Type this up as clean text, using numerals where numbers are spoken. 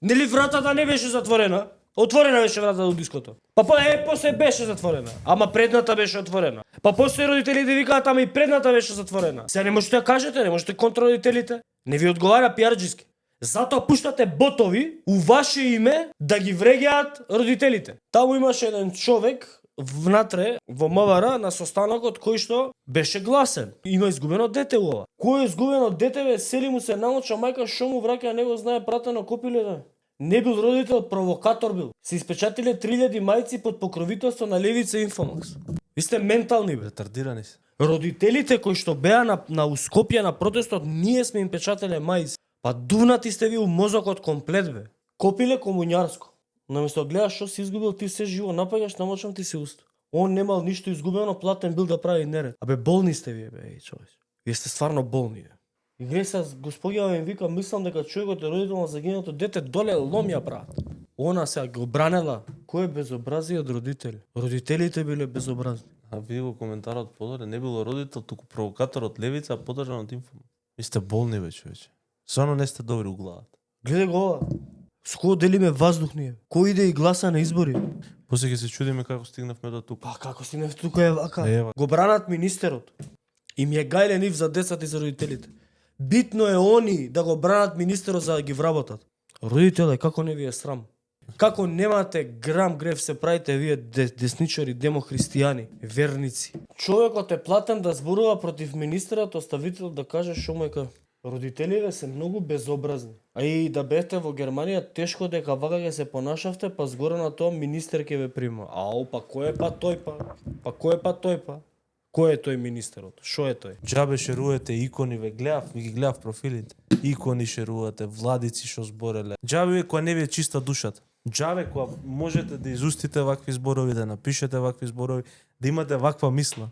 Нели вратата не беше затворена? Отворена беше вратата до диското. После беше затворена, ама предната беше отворена. После родителите викаат, ама и предната беше затворена. Сега не можете да кажете, не можете контра родителите. Не ви одговара пиарџиски. Затоа пуштате ботови у ваше име да ги вреѓаат родителите. Таму имаше еден човек внатре во МВР на состанокот кој што беше гласен. Има изгубено дете ова. Кој е изгубено дете бе, сели му се науча мајка, што му враќа, не го знае пратено копиле да. Не бил родител, провокатор бил. Се испечатиле 3000 мајци под покровителство на Левица Инфомакс. Ви сте ментални бе. Ретардирани се. Родителите кои што беа на Скопје на протестот, ние сме им печателе мајци. Па дувнати сте ви у мозокот комплет бе. Копиле комуњарско. Наместо гледаш што си изгубил, ти се живо напаѓаш, намочам ти се уста. Он немал ништо изгубено, платен бил да прави неред. Абе болни сте вие бе, човек. Вие сте стварно болни бе. И вие се господја им вика, мислам дека човекот е родител на загинато дете, доле ломја брат. Она сега го бранела. Кој е безобразие од родители? Родителите биле безобразни. А вие го коментарот подоре, не било родител, туку провокатор од Левица, а подржан од Инфо. Ви сте болни бе, човече. Стварно не сте добри у главата. Гледај го ова. С кој делиме воздух ние? Кој иде и гласа на избори? После ќе се чудиме како стигнавме до тука. Па како си не тука е вака? Ева. Го бранат министерот. Им е гајле нив за децата и за родителите. Битно е они да го бранат министерот за да ги вработат. Родителе, како не ви е срам? Како немате грам грев се правите вие десничари, демохристијани, верници? Човекот е платен да зборува против министерот, оставител да каже што му е ка. Родителите се многу безобразни. А и да бевте во Германија, тешко дека вака ќе се понашавте, па згоре на тоа министер ќе ве прима. Ау, па кој е па тој па? Па кој е па тој па? Кој е тој министерот? Шо е тој? Џабе шерувате икони, ве гледав, ги гледав профилите. Икони шерувате, владици што збореле. Џабе која не ви е чиста душата. Џабе која можете да изустите вакви зборови, да напишете вакви зборови, да имате ваква мисла.